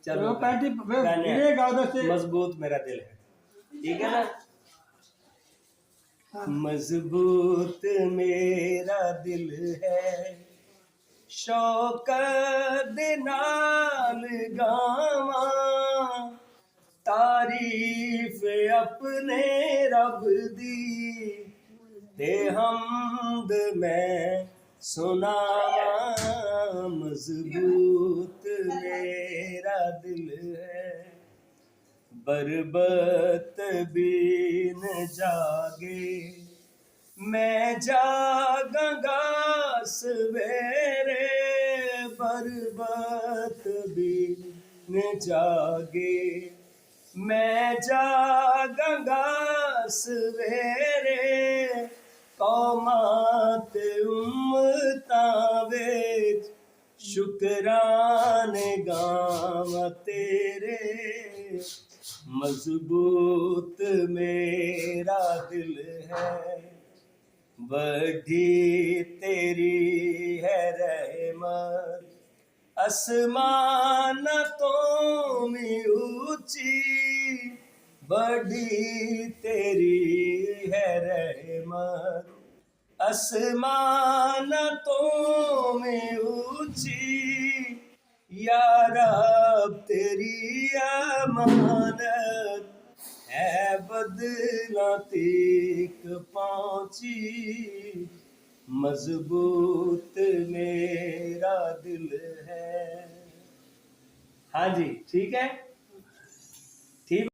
चलो मजबूत मेरा दिल है, ठीक है ना। मजबूत मेरा दिल है, शौक दे नाल गावा, तारीफ अपने रब दी ते हमद मैं सुनावा। मजबूत मेरा दिल है, बरबत बीन जागे, मैं जागांगा सवेरे। बरबत बीन जागे, मैं जागांगा सवेरे। कौमात उम्मतां विच शुकराने गावां तेरे। मजबूत मेरा दिल है, बड़ी तेरी है रहमत, आसमान तो भी ऊंची। बड़ी तेरी है रहमत, आसमान तो में ऊंची। या रब तेरी अमानत है बदला तीक पहुंची। मजबूत मेरा दिल है। हाँ जी, ठीक है।